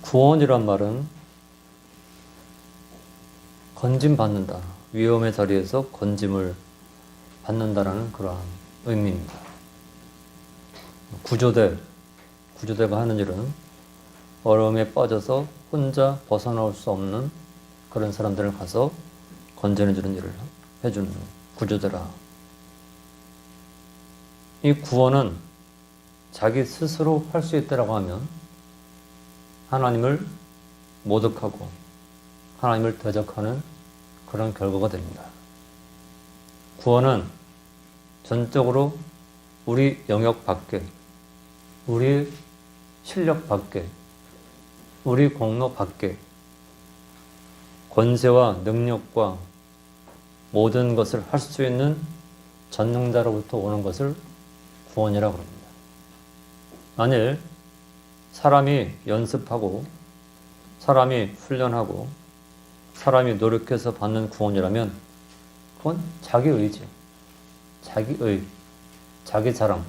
구원이란 말은 건짐받는다. 위험의 자리에서 건짐을 받는다라는 그러한 의미입니다. 구조대가 하는 일은 어려움에 빠져서 혼자 벗어나올 수 없는 그런 사람들을 가서 건져내주는 일을 해주는 구조대라. 이 구원은 자기 스스로 할 수 있다라고 하면 하나님을 모독하고 하나님을 대적하는 그런 결과가 됩니다. 구원은 전적으로 우리 영역 밖에, 우리 실력 밖에, 우리 공로 밖에 권세와 능력과 모든 것을 할 수 있는 전능자로부터 오는 것을 구원이라고 합니다. 만일 사람이 연습하고 사람이 훈련하고 사람이 노력해서 받는 구원이라면 그건 자기 의지, 자기의, 자기 자랑,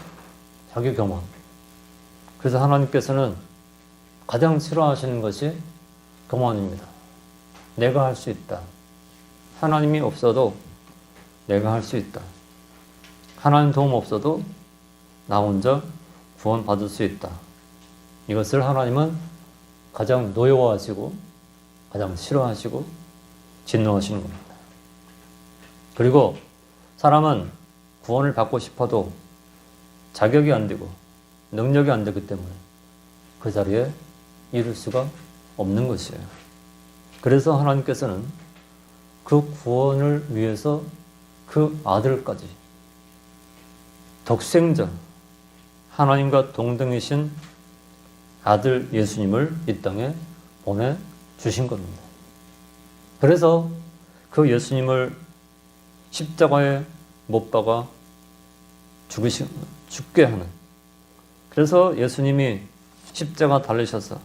자기 교만. 그래서 하나님께서는 가장 싫어하시는 것이 교만입니다. 내가 할 수 있다. 하나님이 없어도 내가 할 수 있다. 하나님 도움 없어도 나 혼자 구원받을 수 있다. 이것을 하나님은 가장 노여워하시고 가장 싫어하시고 진노하시는 겁니다. 그리고 사람은 구원을 받고 싶어도 자격이 안 되고 능력이 안 되기 때문에 그 자리에 이룰 수가 없는 것이에요. 그래서 하나님께서는 그 구원을 위해서 그 아들까지 독생자 하나님과 동등이신 아들 예수님을 이 땅에 보내주신 겁니다. 그래서 그 예수님을 십자가에 못 박아 죽게 하는, 그래서 예수님이 십자가 달리셔서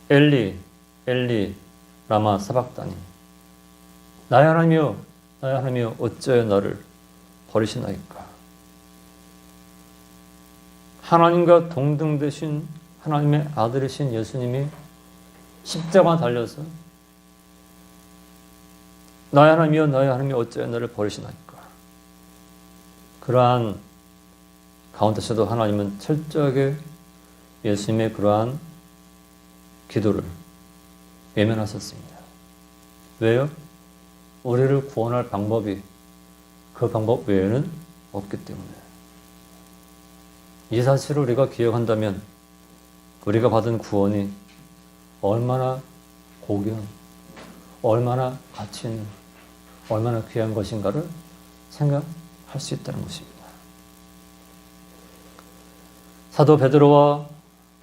엘리 엘리 라마 사박다니 나의 하나님이여 나의 하나님이여 어찌하여 나를 버리시나이까. 하나님과 동등되신 하나님의 아들이신 예수님이 십자가 달려서 나의 하나님이여 나의 하나님이여 어찌하여 나를 버리시나이까. 그러한 가운데서도 하나님은 철저하게 예수님의 그러한 기도를 외면하셨습니다. 왜요? 우리를 구원할 방법이 그 방법 외에는 없기 때문에. 이 사실을 우리가 기억한다면 우리가 받은 구원이 얼마나 고귀한, 얼마나 가치 있는, 얼마나 귀한 것인가를 생각할 수 있다는 것입니다. 사도 베드로와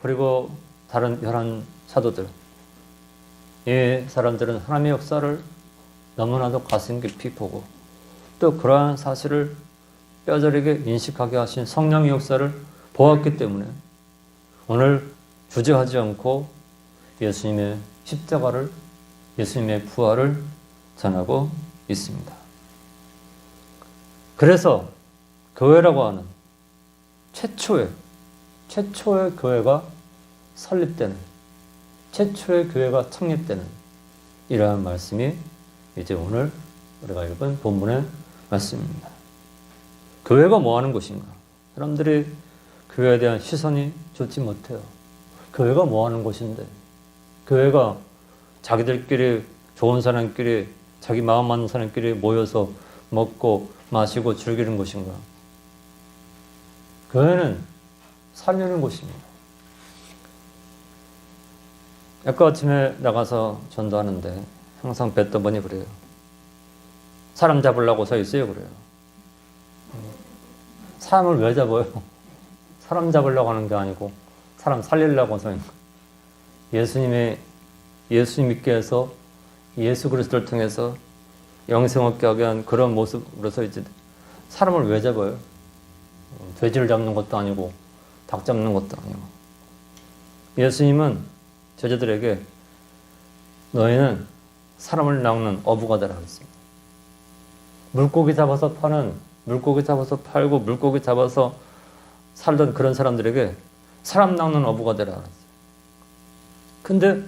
그리고 다른 11 사도들, 이 사람들은 하나님의 역사를 너무나도 가슴 깊이 보고 또 그러한 사실을 뼈저리게 인식하게 하신 성령의 역사를 보았기 때문에 오늘 주저하지 않고 예수님의 십자가를, 예수님의 부활을 전하고 있습니다. 그래서 교회라고 하는 최초의 교회가 설립되는, 최초의 교회가 창립되는 이러한 말씀이 이제 오늘 우리가 읽은 본문의 말씀입니다. 교회가 뭐 하는 곳인가? 사람들이 교회에 대한 시선이 좋지 못해요. 교회가 뭐 하는 곳인데? 교회가 자기들끼리 좋은 사람끼리 자기 마음 맞는 사람끼리 모여서 먹고 마시고 즐기는 곳인가? 교회는 살려는 곳입니다. 아까 아침에 나가서 전도하는데 항상 뵀던 분이 그래요. 사람 잡으려고 서 있어요. 그래요. 사람을 왜 잡아요? 사람 잡으려고 하는 게 아니고 사람 살리려고 서 있는 거예요. 예수님께서 예수 그리스도를 통해서 영생 얻게 하게 한 그런 모습으로서 이제 사람을 왜 잡아요? 돼지를 잡는 것도 아니고 닭 잡는 것도 아니고. 예수님은 제자들에게 너희는 사람을 낚는 어부가 되라 했습니다. 물고기 잡아서 파는, 물고기 잡아서 팔고 물고기 잡아서 살던 그런 사람들에게 사람 낚는 어부가 되라 했어요. 근데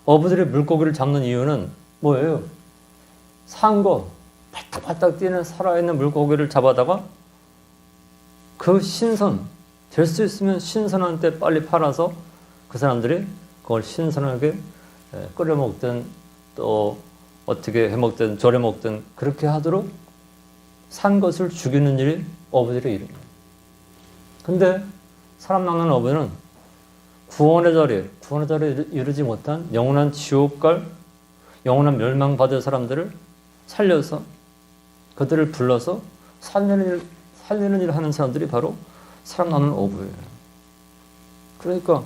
어부들이 물고기를 잡는 이유는 뭐예요? 산 거, 발딱발딱 뛰는 살아있는 물고기를 잡아다가 그 될 수 있으면 신선한 때 빨리 팔아서 그 사람들이 그걸 신선하게 끓여 먹든 또 어떻게 해 먹든 절여 먹든 그렇게 하도록 산 것을 죽이는 일이 어부들의 일입니다. 근데 사람 낚는 어부는 구원의 자리에 이르지 못한 영원한 지옥 갈 영원한 멸망받을 사람들을 살려서 그들을 불러서 살리는 일을 하는 사람들이 바로 사람 낚는 어부예요. 그러니까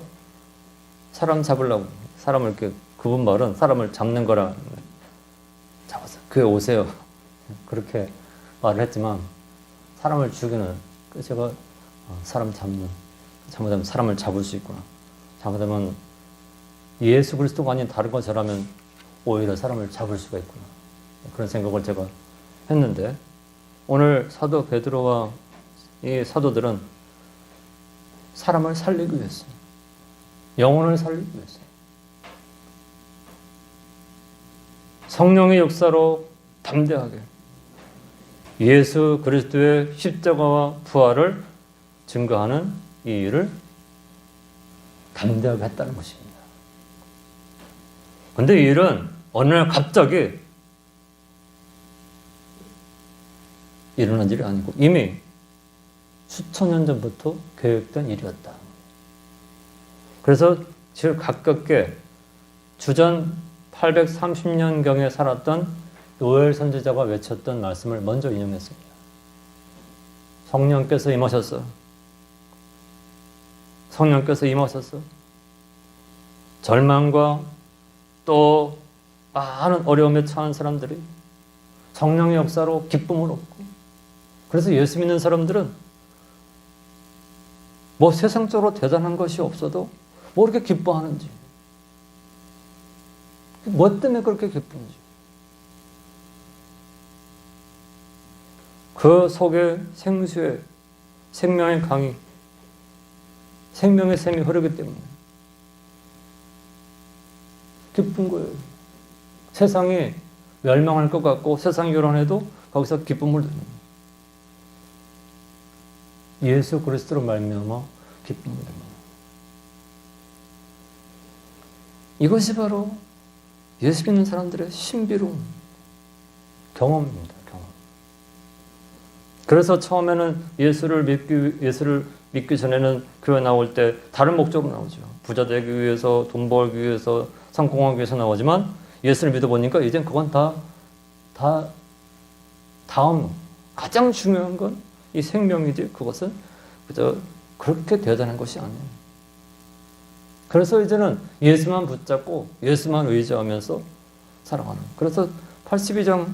사람 잡으려고 사람을 이렇게 그분 말은 사람을 잡는 거라 잡아서 교회 오세요. 그렇게 말을 했지만 사람을 죽이는 제가 사람 잡는 잘못하면 사람을 잡을 수 있구나. 잘못하면 예수 그리스도가 아닌 다른 것이라면 오히려 사람을 잡을 수가 있구나. 그런 생각을 제가 했는데 오늘 사도 베드로와 이 사도들은 사람을 살리기 위해서 영혼을 살리기 위해서 성령의 역사로 담대하게 예수 그리스도의 십자가와 부활을 증거하는 이 일을 담대하게 했다는 것입니다. 그런데 이 일은 어느 날 갑자기 일어난 일이 아니고 이미 수천 년 전부터 계획된 일이었다. 그래서 제일 가깝게 주전 830년경에 살았던 요엘 선지자가 외쳤던 말씀을 먼저 인용했습니다. 성령께서 임하셨어. 성령께서 임하셨어. 절망과 또 많은 어려움에 처한 사람들이 성령의 역사로 기쁨을 얻고 그래서 예수 믿는 사람들은 뭐 세상적으로 대단한 것이 없어도 뭐 이렇게 기뻐하는지 뭐 때문에 그렇게 기쁜지 그 속에 생수의 생명의 강이 생명의 샘이 흐르기 때문에 기쁜 거예요. 세상이 멸망할 것 같고 세상이 요란해도 거기서 기쁨을 드립니다. 예수 그리스도로 말미암아 기쁨을 드립니다. 이것이 바로 예수 믿는 사람들의 신비로운 경험입니다. 경험. 그래서 처음에는 예수를 믿기 전에는 교회 나올 때 다른 목적으로 나오죠. 부자 되기 위해서, 돈 벌기 위해서, 성공하기 위해서 나오지만 예수를 믿어보니까 이젠 그건 다음 가장 중요한 건 이 생명이지 그것은 그저 그렇게 대단한 것이 아니에요. 그래서 이제는 예수만 붙잡고 예수만 의지하면서 살아가는. 그래서 82장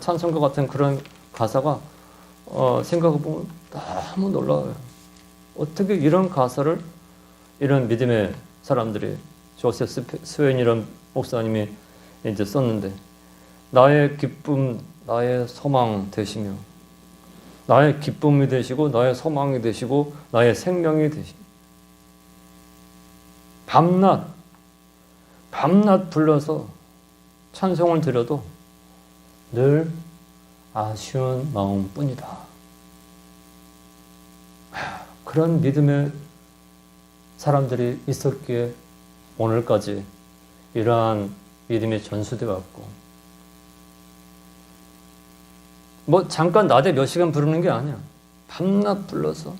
찬송가 같은 그런 가사가 생각해보면 너무 놀라워요. 어떻게 이런 가사를 이런 믿음의 사람들이 조세프 스웨인 이런 목사님이 이제 썼는데 나의 기쁨, 나의 소망 되시며 나의 기쁨이 되시고 나의 소망이 되시고 나의 생명이 되시고 밤낮 불러서 찬송을 드려도 늘 아쉬운 마음뿐이다. 그런 믿음의 사람들이 있었기에 오늘까지 이러한 믿음이 전수되어 왔고 뭐 잠깐 낮에 몇 시간 부르는 게 아니야. 밤낮 불러서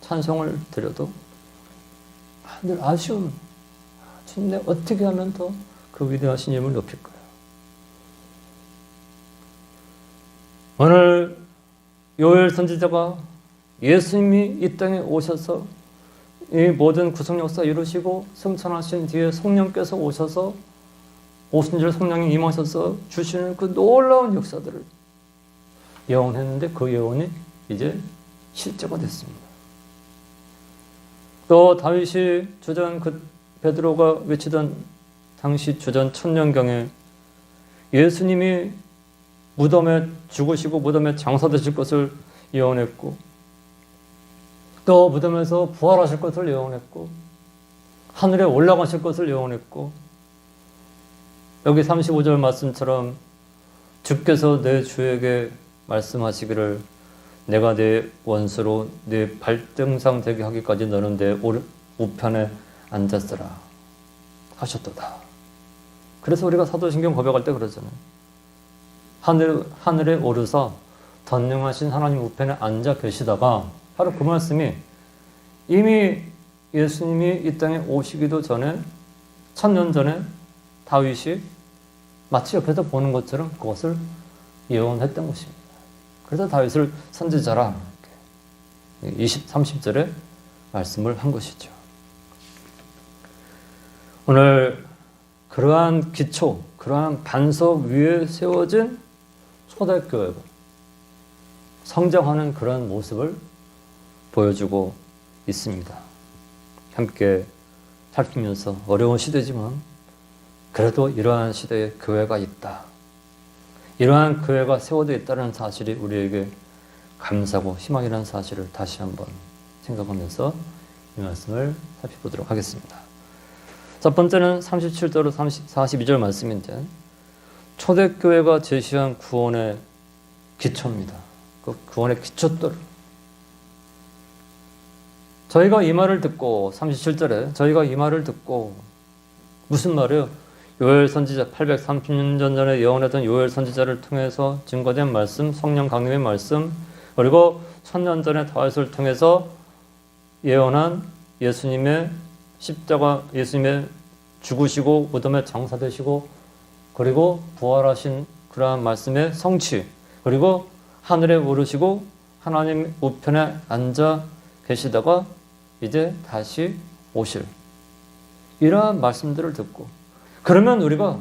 찬송을 드려도 늘 아쉬움. 주님 내가 어떻게 하면 더 그 위대하신 이름을 높일 거야. 오늘 요엘 선지자가 예수님이 이 땅에 오셔서 이 모든 구속 역사 이루시고 승천하신 뒤에 성령께서 오셔서 오순절 성령이 임하셔서 주시는 그 놀라운 역사들을 예언했는데 그 예언이 이제 실제가 됐습니다. 또 다윗이 주전 베드로가 외치던 당시 주전 1000년경에 예수님이 무덤에 죽으시고 무덤에 장사되실 것을 예언했고 또 무덤에서 부활하실 것을 예언했고 하늘에 올라가실 것을 예언했고, 여기 35절 말씀처럼 주께서 내 주에게 말씀하시기를 내가 내 원수로 내 발등상 되게 하기까지 너는 내 우편에 앉았으라 하셨도다. 그래서 우리가 사도신경 고백할 때 그러잖아요. 하늘에 오르사 전능하신 하나님 우편에 앉아 계시다가, 바로 그 말씀이 이미 예수님이 이 땅에 오시기도 전에 1000년 전에 다윗이 마치 옆에서 보는 것처럼 그것을 예언했던 것입니다. 그래서 다윗을 선지자라 30절에 말씀을 한 것이죠. 오늘 그러한 기초, 그러한 반석 위에 세워진 초대교회가 성장하는 그런 모습을 보여주고 있습니다. 함께 살피면서 어려운 시대지만 그래도 이러한 시대에 교회가 있다. 이러한 교회가 세워져 있다는 사실이 우리에게 감사고 희망이라는 사실을 다시 한번 생각하면서 이 말씀을 살펴보도록 하겠습니다. 첫 번째는 37절로 42절 말씀인데, 초대교회가 제시한 구원의 기초입니다. 그 구원의 기초들. 저희가 이 말을 듣고, 37절에 저희가 이 말을 듣고, 무슨 말이에요? 요엘 선지자 830년 전에 예언했던 요엘 선지자를 통해서 증거된 말씀, 성령 강림의 말씀, 그리고 1000년 전에 다윗을 통해서 예언한 예수님의 십자가, 예수님의 죽으시고 무덤에 장사되시고 그리고 부활하신 그러한 말씀의 성취, 그리고 하늘에 오르시고 하나님 우편에 앉아 계시다가 이제 다시 오실, 이러한 말씀들을 듣고, 그러면 우리가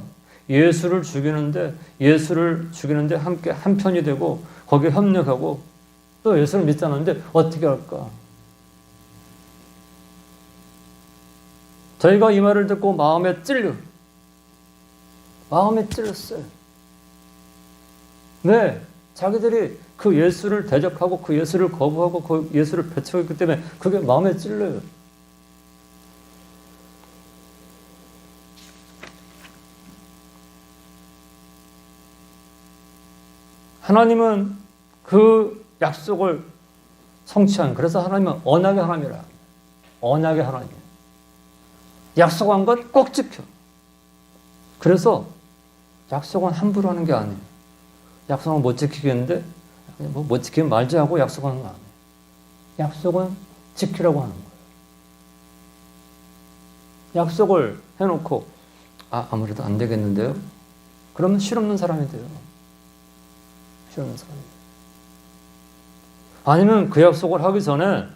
예수를 죽이는데 함께 한편이 되고 거기에 협력하고 또 예수를 믿자는데 어떻게 할까? 저희가 이 말을 듣고 마음에 찔렸어요. 네, 자기들이 그 예수를 대적하고 그 예수를 거부하고 그 예수를 배척했기 때문에 그게 마음에 찔려요. 하나님은 그 약속을 성취한, 그래서 하나님은 언약의 하나님이라. 언약의 하나님. 약속한 건 꼭 지켜. 그래서 약속은 함부로 하는 게 아니에요. 약속은 못 지키겠는데 못 지키면 말지 하고 약속하는 거 아니에요. 약속은 지키라고 하는 거예요. 약속을 해놓고 아무래도 안 되겠는데요? 그러면 실없는 사람이 돼요. 실없는 사람이. 아니면 그 약속을 하기 전에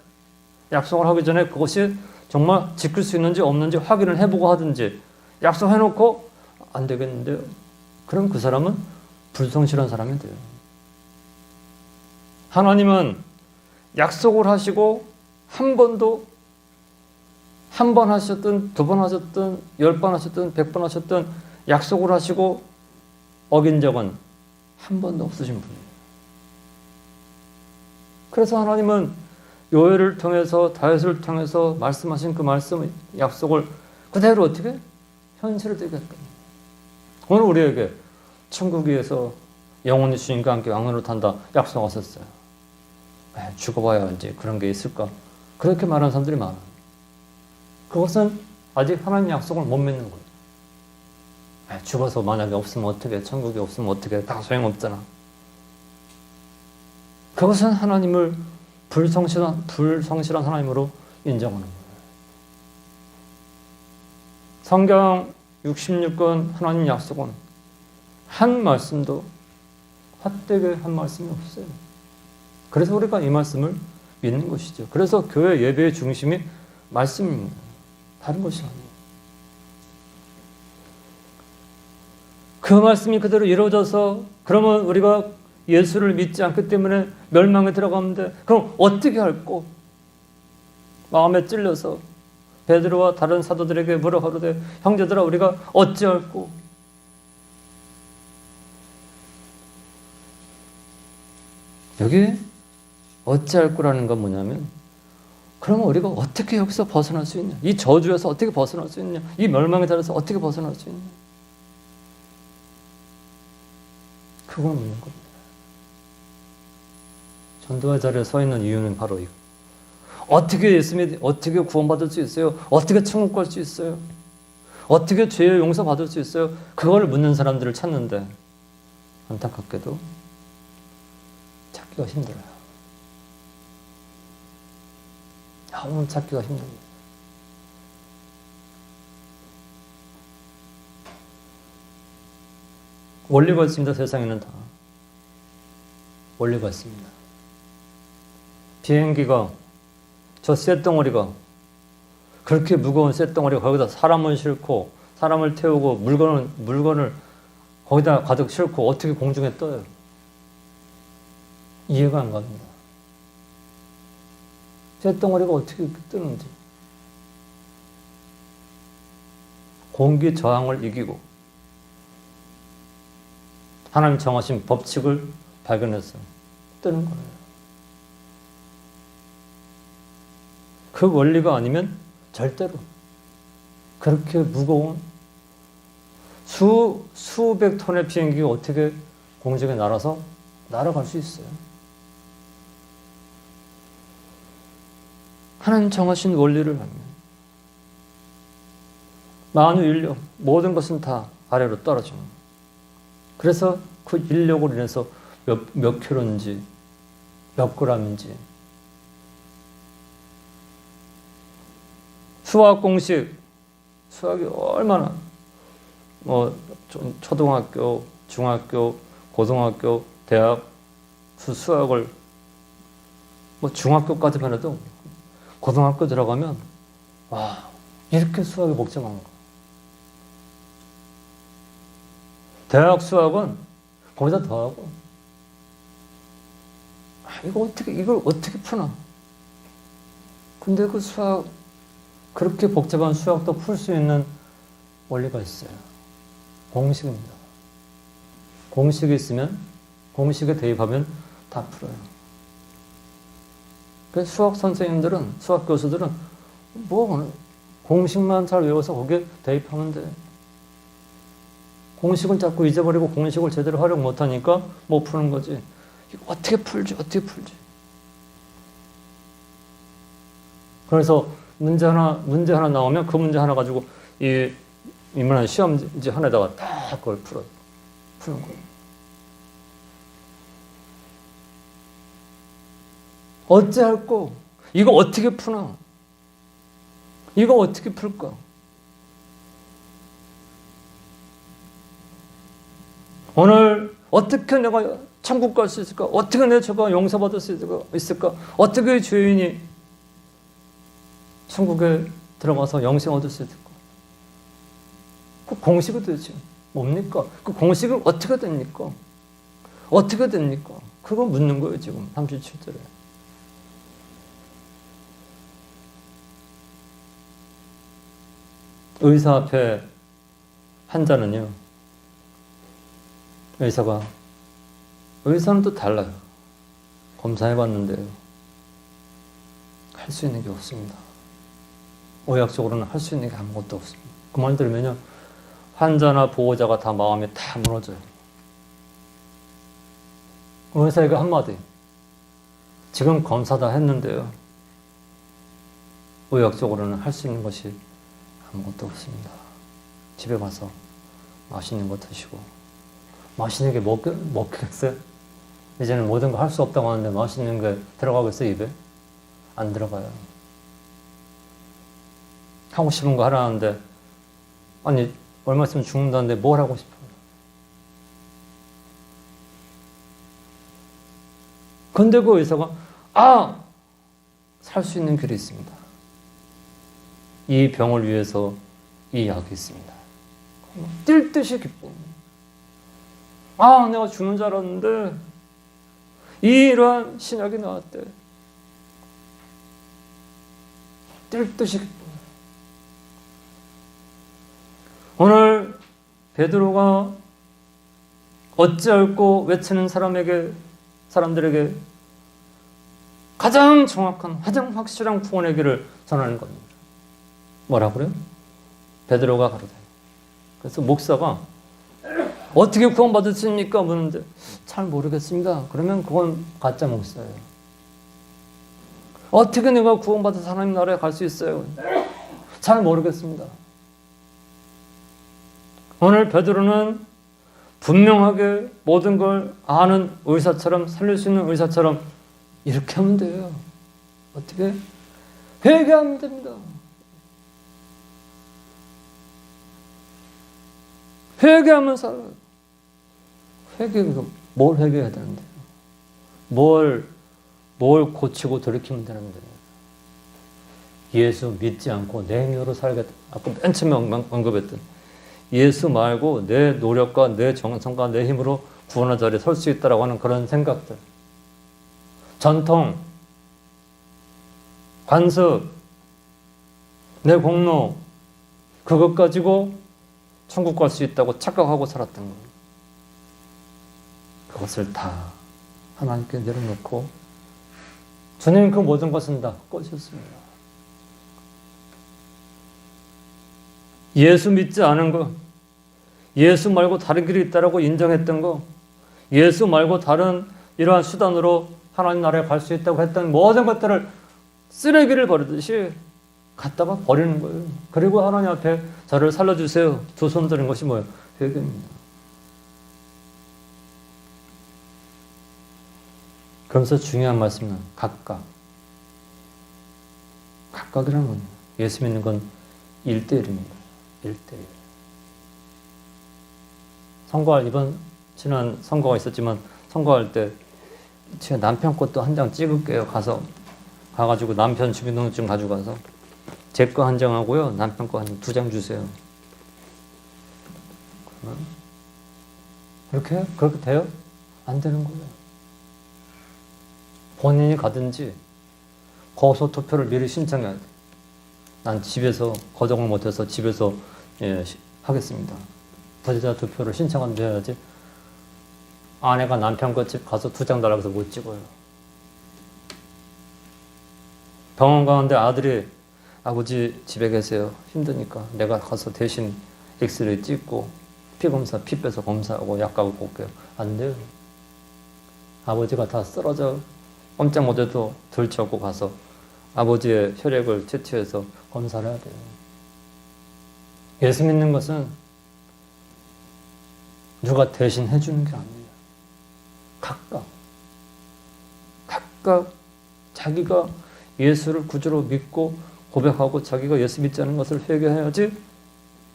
그것이 정말 지킬 수 있는지 없는지 확인을 해보고 하든지, 약속해놓고 안 되겠는데요? 그럼 그 사람은 불성실한 사람이 돼요. 하나님은 약속을 하시고 한 번 하셨든 2번 하셨든 10번 하셨든 100번 하셨든 약속을 하시고 어긴 적은 한 번도 없으신 분이에요. 그래서 하나님은 요엘을 통해서 다윗을 통해서 말씀하신 그 말씀, 약속을 그대로 어떻게 현실을 되게끔, 오늘 우리에게 천국에서 영원히 주님과 함께 왕노릇 탄다 약속하셨어요. 죽어봐야 알지 그런 게 있을까? 그렇게 말하는 사람들이 많아요. 그것은 아직 하나님 약속을 못 믿는 거예요. 죽어서 만약에 없으면 어떻게, 천국이 없으면 어떻게, 다 소용없잖아. 그것은 하나님을 불성실한 하나님으로 인정하는 거예요. 성경 66권 하나님 약속은 한 말씀도 헛되게 한 말씀이 없어요. 그래서 우리가 이 말씀을 믿는 것이죠. 그래서 교회 예배의 중심이 말씀입니다. 다른 것이 아니에요. 그 말씀이 그대로 이루어져서, 그러면 우리가 예수를 믿지 않기 때문에 멸망에 들어가는데 그럼 어떻게 할꼬? 마음에 찔려서 베드로와 다른 사도들에게 물어 가로되 형제들아 우리가 어찌할꼬? 여기 어찌할꼬라는 건 뭐냐면 그러면 우리가 어떻게 여기서 벗어날 수 있냐? 이 저주에서 어떻게 벗어날 수 있냐? 이 멸망의 자리에서 어떻게 벗어날 수 있냐? 그걸 묻는 겁니다. 전도의 자리에 서 있는 이유는 바로 이거. 어떻게 예수님이 어떻게 구원받을 수 있어요? 어떻게 천국 갈 수 있어요? 어떻게 죄의 용서받을 수 있어요? 그걸 묻는 사람들을 찾는데 안타깝게도 찾기가 힘들어요. 너무 찾기가 힘듭니다. 원리가 있습니다. 세상에는 다. 원리가 있습니다. 비행기가 저 쇳덩어리가 그렇게 무거운 쇳덩어리가 거기다 사람을 싣고 사람을 태우고 물건을 거기다 가득 싣고 어떻게 공중에 떠요? 이해가 안 갑니다. 쇳덩어리가 어떻게 뜨는지. 공기 저항을 이기고 하나님 정하신 법칙을 발견해서 뜨는 거예요. 그 원리가 아니면 절대로 그렇게 무거운 수백 톤의 비행기가 어떻게 공중에 날아서 날아갈 수 있어요? 하나님 정하신 원리를 알면 만유 인력 모든 것은 다 아래로 떨어지는 거예요. 그래서 그 인력으로 인해서 몇 킬로인지 몇 그램인지 수학 공식 수학이 얼마나 초등학교, 중학교, 고등학교, 대학 수학을 중학교까지만 해도 고등학교 들어가면 와 이렇게 수학이 복잡한 거. 대학 수학은 거기다 더하고 이걸 어떻게 푸나? 근데 그 수학 그렇게 복잡한 수학도 풀 수 있는 원리가 있어요. 공식입니다. 공식이 있으면 공식에 대입하면 다 풀어요. 그래서 수학 선생님들은 수학 교수들은 공식만 잘 외워서 거기에 대입하면 돼. 공식을 자꾸 잊어버리고 공식을 제대로 활용 못하니까 못 푸는 거지. 이거 어떻게 풀지? 그래서 문제 하나 나오면 그 문제 하나 가지고 이만한 시험지 하나에다가 딱 그걸 푸는 거예요. 어찌할꼬? 이거 어떻게 푸나? 이거 어떻게 풀까? 오늘 어떻게 내가 천국 갈 수 있을까? 어떻게 내 죄가 용서받을 수 있을까? 어떻게 죄인이 천국에 들어가서 영생 얻을 수 있을까? 그 공식이 도대체 뭡니까? 그 공식은 어떻게 됩니까? 어떻게 됩니까? 그거 묻는 거예요, 지금 37절에. 의사 앞에 환자는요, 의사는 또 달라요. 검사해봤는데요, 할 수 있는 게 없습니다. 의학적으로는 할 수 있는 게 아무것도 없습니다. 그 말 들으면요, 환자나 보호자가 다 마음이 다 무너져요. 의사에게 한마디, 지금 검사 다 했는데요, 의학적으로는 할 수 있는 것이 아무것도 없습니다. 집에 가서 맛있는 거 드시고, 맛있는 게 먹겠어요? 이제는 모든 거 할 수 없다고 하는데 맛있는 게 들어가겠어요, 입에? 안 들어가요. 하고 싶은 거 하라는데, 아니, 얼마 있으면 죽는다는데 뭘 하고 싶어요? 근데 그 의사가, 살 수 있는 길이 있습니다. 이 병을 위해서 이 약이 있습니다. 뛸 듯이 기뻐. 내가 죽는 줄 알았는데, 이러한 신약이 나왔대. 뛸 듯이 기뻐. 오늘 베드로가 어찌할꼬 외치는 사람들에게 가장 정확한, 가장 확실한 구원의 길을 전하는 겁니다. 뭐라 그래요? 베드로가 가로되. 그래서 목사가 어떻게 구원받으십니까? 묻는데 잘 모르겠습니다. 그러면 그건 가짜 목사예요. 어떻게 내가 구원받아서 하나님 나라에 갈 수 있어요? 잘 모르겠습니다. 오늘 베드로는 분명하게 모든 걸 아는 의사처럼, 살릴 수 있는 의사처럼 이렇게 하면 돼요. 어떻게? 회개하면 됩니다. 회개하면 살아요. 뭘 회개해야 되는데요? 뭘 고치고 돌이키면 되는데. 예수 믿지 않고 내 힘으로 살겠다. 아까 맨 처음에 언급했던 예수 말고 내 노력과 내 정성과 내 힘으로 구원의 자리에 설 수 있다라고 하는 그런 생각들. 전통, 관습, 내 공로, 그것 가지고 천국 갈 수 있다고 착각하고 살았던 거예요. 그것을 다 하나님께 내려놓고 주님 그 모든 것은 다 꺼주셨습니다. 예수 믿지 않은 거, 예수 말고 다른 길이 있다라고 인정했던 거, 예수 말고 다른 이러한 수단으로 하나님 나라에 갈 수 있다고 했던 모든 것들을 쓰레기를 버리듯이 갖다가 버리는 거예요. 그리고 하나님 앞에 저를 살려주세요. 두 손 드는 것이 뭐예요? 회개입니다. 그러면서 중요한 말씀은 각각이라는 건 예수 믿는 건 1대1입니다. 1대1. 선거할 이번 지난 선거가 있었지만 선거할 때 제가 남편 것도 한 장 찍을게요. 가가지고 남편 주민등록증 가져가서 제 거 한 장하고요. 남편 거 한 2장 주세요. 그러면 그렇게 돼요? 안 되는 거예요. 본인이 가든지 거소 투표를 미리 신청해야 돼. 난 집에서 거정을 못해서 집에서 하겠습니다. 부재자 투표를 신청하면 돼야지. 아내가 남편 거 집 가서 2장 달라고 해서 못 찍어요. 병원 가는데 아들이 아버지 집에 계세요. 힘드니까 내가 가서 대신 엑스레이 찍고 피검사 피 빼서 검사하고 약 가고 볼게요. 안 돼요. 아버지가 다 쓰러져 꼼짝 못해도 들쳐고 가서 아버지의 혈액을 채취해서 검사를 해야 돼요. 예수 믿는 것은 누가 대신 해주는 게 아니에요. 각각 자기가 예수를 구주로 믿고 고백하고 자기가 예수 믿지 않은 것을 회개해야지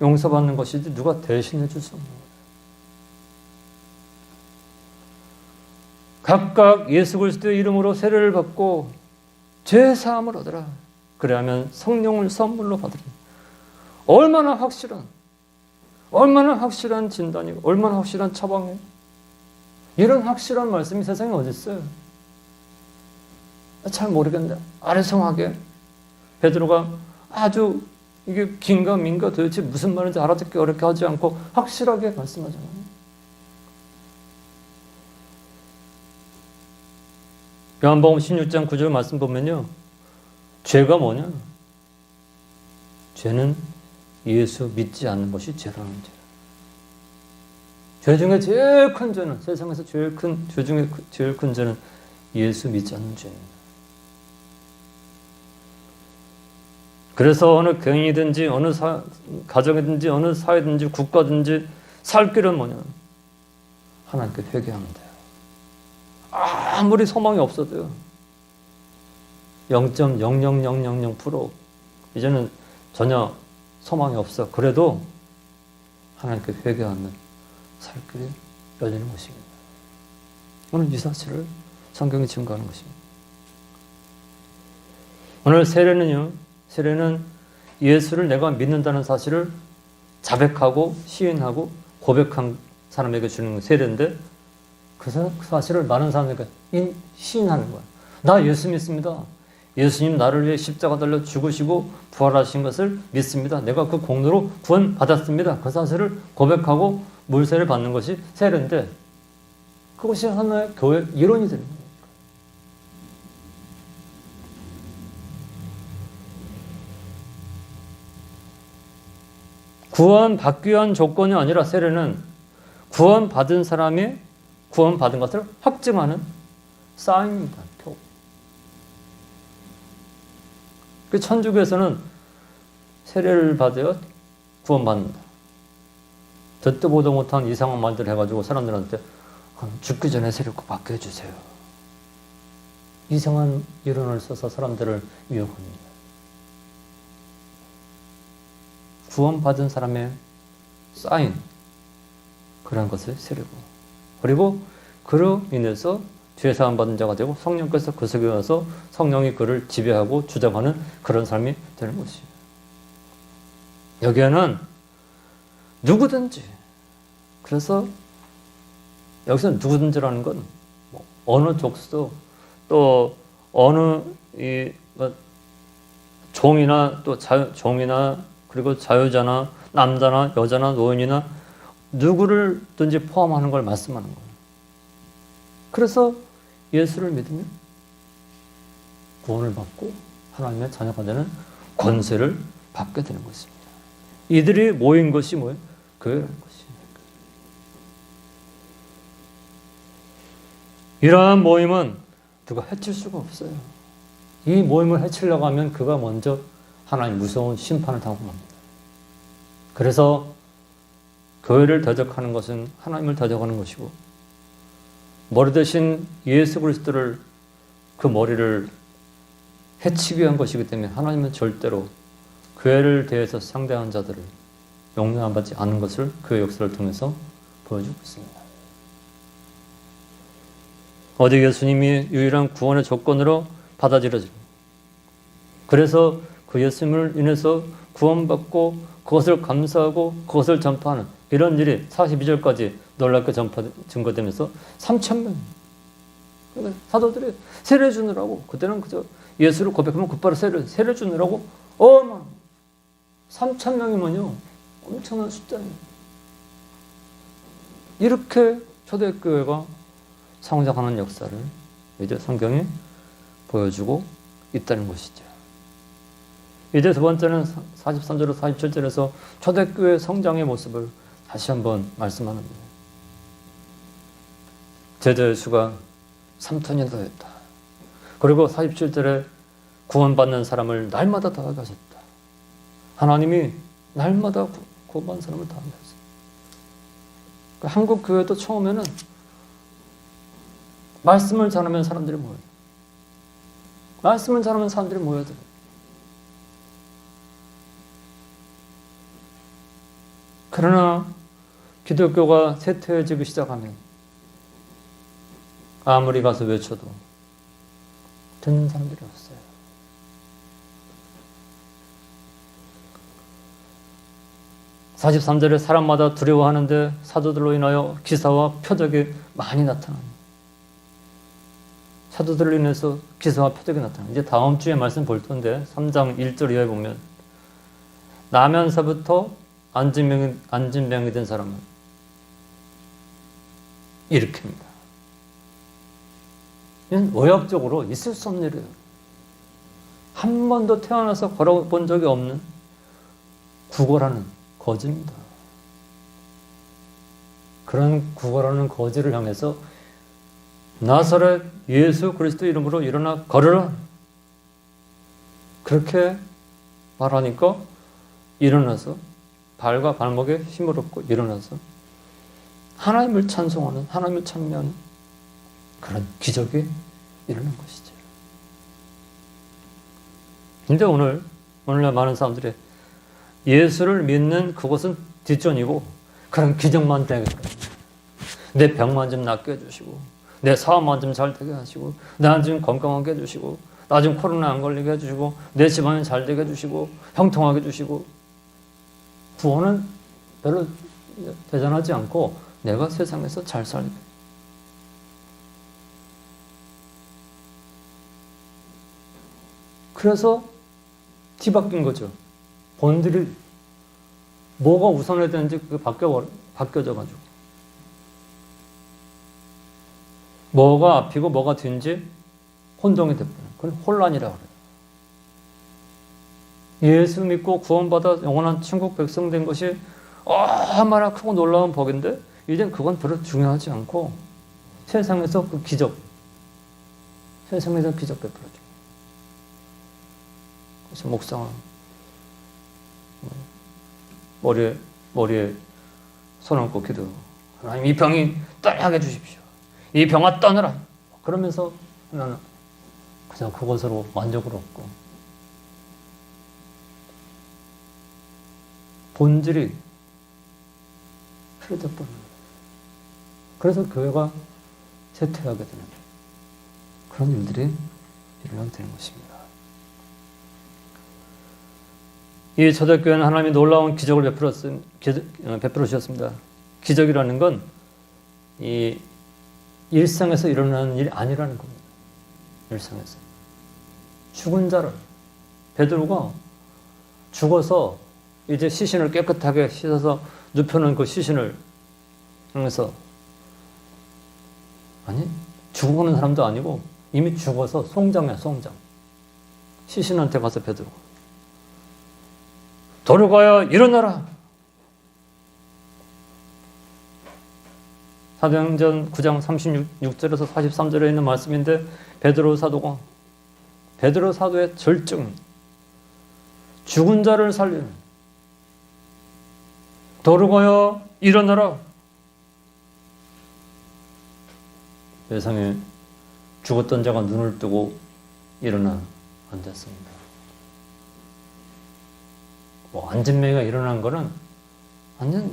용서받는 것이지 누가 대신 해줄 수 없는 거예요. 각각 예수 그리스도의 이름으로 세례를 받고 죄 사함을 얻으라. 그래야면 성령을 선물로 받으라. 얼마나 확실한 진단이고 얼마나 확실한 처방이에요. 이런 확실한 말씀이 세상에 어디 있어요? 잘 모르겠는데 아리송하게 베드로가 아주 이게 긴가 민가 도대체 무슨 말인지 알아듣기 어렵게 하지 않고 확실하게 말씀하잖아요. 요한복음 16장 9절 말씀 보면요. 죄가 뭐냐? 죄는 예수 믿지 않는 것이 죄라는 죄. 죄 중에 제일 큰 죄는 세상에서 죄 중에 제일 큰 죄는 예수 믿지 않는 죄입니다. 그래서 어느 교인이든지 어느 가정이든지 어느 사회든지 국가든지 살 길은 뭐냐? 하나님께 회개하면 돼요. 아무리 소망이 없어도요. 0.00000% 이제는 전혀 소망이 없어. 그래도 하나님께 회개하면 살 길이 열리는 것입니다. 오늘 이 사실을 성경이 증거하는 것입니다. 오늘 세례는 예수를 내가 믿는다는 사실을 자백하고 시인하고 고백한 사람에게 주는 세례인데 그 사실을 많은 사람에게 시인하는 거야. 나 예수 믿습니다. 예수님 나를 위해 십자가 달려 죽으시고 부활하신 것을 믿습니다. 내가 그 공로로 구원 받았습니다. 그 사실을 고백하고 물세를 받는 것이 세례인데 그것이 하나의 교회 이론이 되는 거예요. 구원받기 위한 조건이 아니라 세례는 구원받은 사람이 구원받은 것을 확증하는 사인입니다. 표. 그 천주교에서는 세례를 받아야 구원받는다. 듣도 보도 못한 이상한 말들 해가지고 사람들한테 죽기 전에 세례 꼭 받게 해주세요. 이상한 이론을 써서 사람들을 미혹합니다. 구원받은 사람의 사인, 그런 것을 세례고, 그리고 그로 인해서 죄사함 받은 자가 되고 성령께서 그 속에 와서 성령이 그를 지배하고 주장하는 그런 삶이 되는 것이에요. 여기에는 누구든지, 그래서 여기서 누구든지라는 건 어느 족수도 또 어느 종이나 또 종이나 그리고 자유자나 남자나 여자나 노인이나 누구를든지 포함하는 걸 말씀하는 거예요. 그래서 예수를 믿으면 구원을 받고 하나님의 자녀가 되는 권세를 받게 되는 것입니다. 이들이 모인 것이 뭐예요? 교회라는 것이에요. 이러한 모임은 누가 해칠 수가 없어요. 이 모임을 해치려고 하면 그가 먼저 하나님 무서운 심판을 당하고 맙니다. 그래서 교회를 대적하는 것은 하나님을 대적하는 것이고, 머리 대신 예수 그리스도를, 그 머리를 해치기 위한 것이기 때문에 하나님은 절대로 교회를 대해서 상대한 자들을 용납하지 않는 것을 교회 역사를 통해서 보여주고 있습니다. 어디 예수님이 유일한 구원의 조건으로 받아들여집니다. 그래서 그 예수님을 인해서 구원받고 그것을 감사하고 그것을 전파하는 이런 일이 42절까지 놀랍게 증거되면서 3,000명 사도들이 세례 주느라고, 그때는 그저 예수를 고백하면 곧바로 세례 주느라고 3,000명이면요 엄청난 숫자예요. 이렇게 초대교회가 성장하는 역사를 이제 성경이 보여주고 있다는 것이죠. 이제 두 번째는 43절에서 47절에서 초대교회 성장의 모습을 다시 한번 말씀하는 거예요. 제자의 수가 3,000이 더했다. 그리고 47절에 구원받는 사람을 날마다 더하게 하셨다. 하나님이 날마다 구원받는 사람을 더하게 하셨다. 한국 교회도 처음에는 말씀을 전하면 사람들이 모여요. 말씀을 전하면 사람들이 모여들어요. 그러나 기독교가 쇠퇴해지기 시작하면 아무리 가서 외쳐도 듣는 사람들이 없어요. (43절에) 사람마다 두려워하는데 사도들로 인하여 기사와 표적이 많이 나타납니다. 사도들로 인해서 기사와 표적이 나타납니다. 이제 다음 주에 말씀 볼 텐데 3장 1절 이하에 보면 나면서부터 안진병이 된 사람은 일으킵니다. 이건 의학적으로 있을 수 없는 일이에요. 한 번도 태어나서 걸어본 적이 없는 구걸하는 거지입니다. 그런 구걸하는 거지를 향해서 나사렛 예수 그리스도 이름으로 일어나 걸으라, 그렇게 말하니까 일어나서 발과 발목에 힘을 얻고 일어나서 하나님을 찬송하는, 하나님을 찬미하는 그런 기적이 일어난 것이죠. 근데 오늘날 많은 사람들이 예수를 믿는 그것은 뒷전이고 그런 기적만 되겠다. 내 병만 좀 낫게 해주시고, 내 사업만 좀 잘 되게 하시고, 나 좀 건강하게 해주시고, 나 좀 코로나 안 걸리게 해주시고, 내 집안이 잘 되게 해주시고, 형통하게 해주시고. 구원은 별로 대단하지 않고 내가 세상에서 잘 살게. 그래서 뒤바뀐 거죠. 본들이 뭐가 우선해야 되는지 그게 바뀌어져가지고, 뭐가 앞이고 뭐가 뒤인지 혼동이 돼버려요. 그건 혼란이라고 그래요. 예수 믿고 구원받아 영원한 천국 백성 된 것이 얼마나 크고 놀라운 복인데 이젠 그건 별로 중요하지 않고 세상에서 그 기적, 세상에서 기적 베풀어줘. 그래서 목상은 머리에 손 얹고 기도. 하나님 이 병이 떠나게 해주십시오. 이 병아 떠나라. 그러면서 나는 그냥 그것으로 만족을 얻고 본질이 흐려져 버리는 거예요. 그래서 교회가 쇠퇴하게 되는 그런 일들이 일어나게 되는 것입니다. 이 초대교회는 하나님이 놀라운 기적을 베풀어 주셨습니다. 기적이라는 건 이 일상에서 일어나는 일이 아니라는 겁니다. 일상에서. 죽은 자를, 베드로가 죽어서 이제 시신을 깨끗하게 씻어서 눕혀놓은 그 시신을 향해서, 아니, 죽어가는 사람도 아니고 이미 죽어서 송장이야, 송장. 시신한테 가서 베드로가 도르가야 일어나라. 사도행전 9장 36절에서 43절에 있는 말씀인데 베드로 사도의 절정, 죽은 자를 살리는 도르가야 일어나라. 세상에 죽었던 자가 눈을 뜨고 일어나 앉았습니다. 안진매가 일어난 거는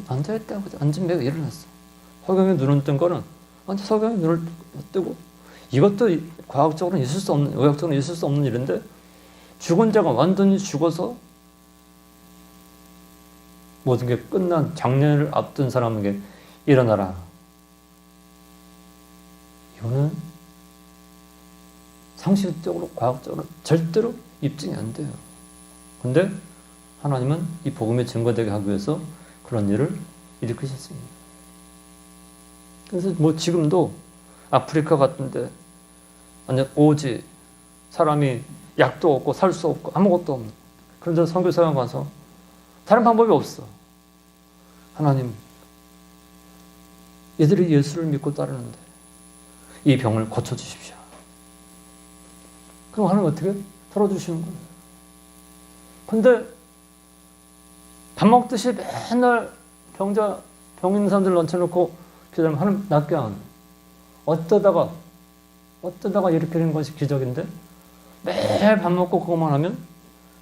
앉아있다고 안진매가 일어났어. 석영이 눈을 뜬 거는 석영이 눈을 뜨고, 이것도 과학적으로는 있을 수 없는, 의학적으로는 있을 수 없는 일인데 죽은 자가 완전히 죽어서 모든 게 끝난 장례를 앞둔 사람에게 일어나라. 이거는 상식적으로 과학적으로 절대로 입증이 안 돼요. 근데 하나님은 이 복음에 증거되게 하기 위해서 그런 일을 일으키셨습니다. 그래서 지금도 아프리카 같은데 완전 오지, 사람이 약도 없고 살 수 없고 아무것도 없는 그런 데 선교사가 가서 다른 방법이 없어. 하나님, 얘들이 예수를 믿고 따르는데 이 병을 고쳐주십시오. 그럼 하나님 어떻게? 털어주시는 거예요. 근데 밥 먹듯이 맨날 병 있는 사람들 얹혀놓고 기다리면 하나님 낫게 안. 어쩌다가 이렇게 되는 것이 기적인데 매일 밥 먹고 그것만 하면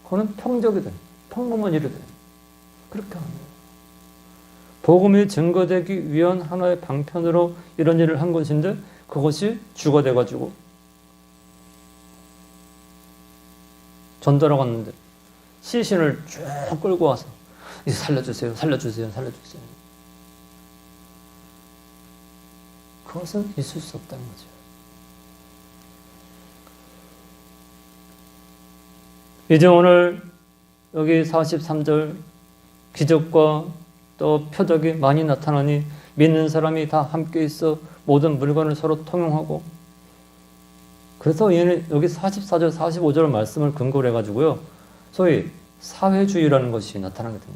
그거는 평적이 돼. 평범한 일이 돼. 그렇게 합니다. 복음이 증거되기 위한 하나의 방편으로 이런 일을 한 것인데 그것이 주가 돼가지고 전달하고 갔는데 시신을 쭉 끌고 와서 살려주세요. 그것은 있을 수 없다는 거죠. 이제 오늘 여기 43절 기적과 또 표적이 많이 나타나니 믿는 사람이 다 함께 있어 모든 물건을 서로 통용하고, 그래서 얘는 여기 44절, 45절 말씀을 근거로 해가지고요, 소위 사회주의라는 것이 나타나게 된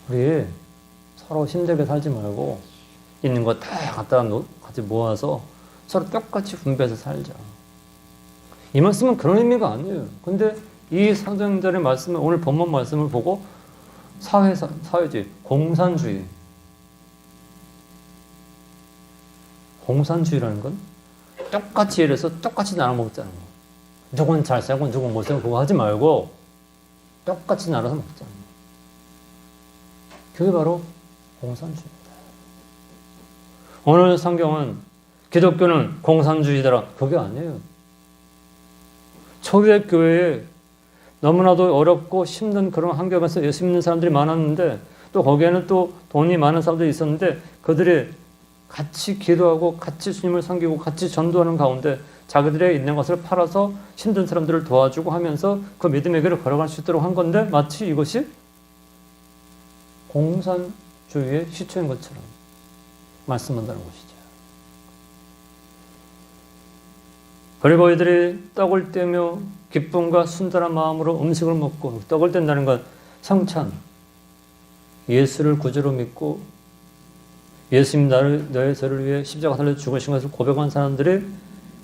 거예요. 우리 서로 힘들게 살지 말고 있는 거 다 갖다 같이 모아서 서로 똑같이 분배해서 살자. 이 말씀은 그런 의미가 아니에요. 근데 이 사도행전의 말씀을, 오늘 본문 말씀을 보고 사회주의, 공산주의라는 건 똑같이 이래서 똑같이 나눠 먹자는 거. 누군 잘 살고 누군 못 살고 그거 하지 말고 똑같이 나눠서 먹자는 거. 그게 바로 공산주의입니다. 오늘 성경은 기독교는 공산주의더라. 그게 아니에요. 초대교회에 너무나도 어렵고 힘든 그런 환경에서 예수 믿는 사람들이 많았는데, 또 거기에는 또 돈이 많은 사람들이 있었는데, 그들이 같이 기도하고 같이 주님을 섬기고 같이 전도하는 가운데 자기들의 있는 것을 팔아서 힘든 사람들을 도와주고 하면서 그 믿음의 길을 걸어갈 수 있도록 한 건데, 마치 이것이 공산주의의 시초인 것처럼 말씀한다는 것이죠. 그리고 이들이 떡을 떼며 기쁨과 순전한 마음으로 음식을 먹고, 떡을 뗀다는 건 성찬, 예수를 구주로 믿고 예수님 너의 죄를 위해 십자가 달려 죽으신 것을 고백한 사람들이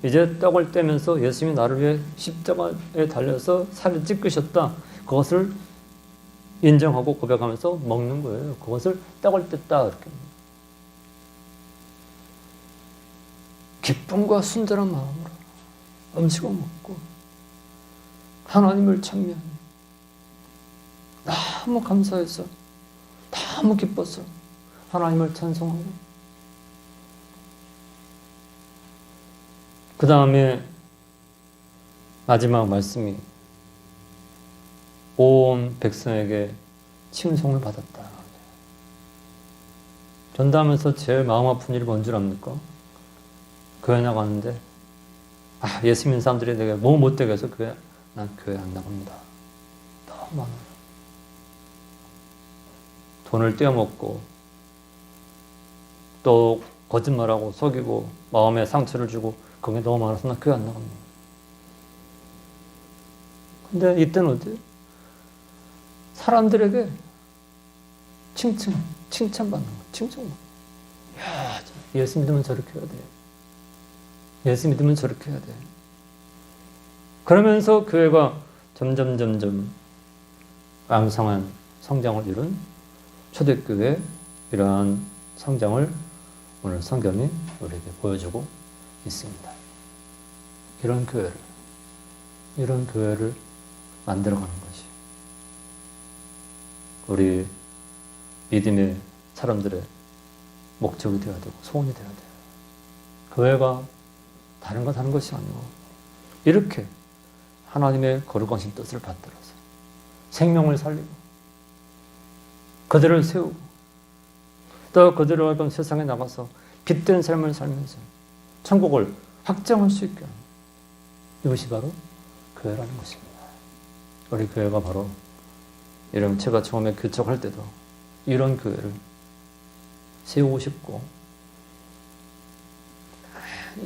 이제 떡을 떼면서 예수님이 나를 위해 십자가에 달려서 살을 찢으셨다. 그것을 인정하고 고백하면서 먹는 거예요. 그것을 떡을 뗐다. 이렇게. 기쁨과 순전한 마음으로 음식을 먹고 하나님을 찬미하니 너무 감사해서 너무 기뻐서 하나님을 찬송하고 그 다음에 마지막 말씀이 온 백성에게 칭송을 받았다. 전도하면서 제일 마음 아픈 일이 뭔 줄 압니까? 교회 나가는데 예수 믿는 사람들이 내가 뭐 못되게 해서 난 교회 안 나갑니다. 너무 많아요. 돈을 떼어먹고 또 거짓말하고 속이고 마음에 상처를 주고 그게 너무 많아서 난 교회 안 나갑니다. 근데 이때는 어때요? 사람들에게 칭찬받는 거, 칭찬받는 거. 야, 예수 믿으면 저렇게 해야 돼. 예수 믿으면 저렇게 해야 돼. 그러면서 교회가 점점 왕성한 성장을 이룬 초대교회 이러한 성장을 오늘 성경이 우리에게 보여주고 있습니다. 이런 교회를 만들어가는 것이 우리 믿음의 사람들의 목적이 되어야 되고 소원이 되어야 돼요. 교회가 다른 것 하는 것이 아니고 이렇게 하나님의 거룩하신 뜻을 받들어서 생명을 살리고 그들을 세우고 또 그들을 어떤 세상에 나가서 빛된 삶을 살면서 천국을 확장할 수 있게 하는 이것이 바로 교회라는 것입니다. 우리 교회가 바로 이런 제가 처음에 교척할 때도 이런 교회를 세우고 싶고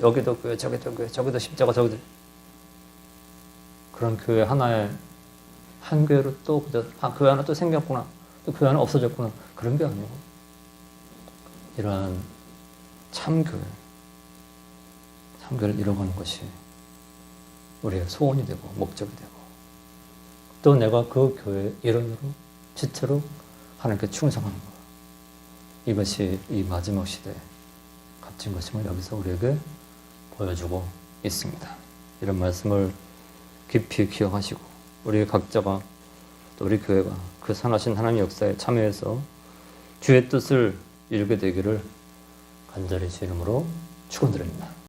여기도 교회, 저기도 교회, 저기도 십자가, 저기도 그런 교회 하나에 한 교회로 또 교회 하나 또 생겼구나, 또 교회 하나 없어졌구나 그런 게 아니고 이러한 참교회를 이뤄가는 것이 우리의 소원이 되고 목적이 되고 또 내가 그 교회의 일원으로 지체로 하나님께 충성하는 것 이것이 이 마지막 시대에 값진 것임을 여기서 우리에게 보여주고 있습니다. 이런 말씀을 깊이 기억하시고 우리 각자가 또 우리 교회가 그 선하신 하나님의 역사에 참여해서 주의 뜻을 이루게 되기를 간절히 주 이름으로 축원드립니다.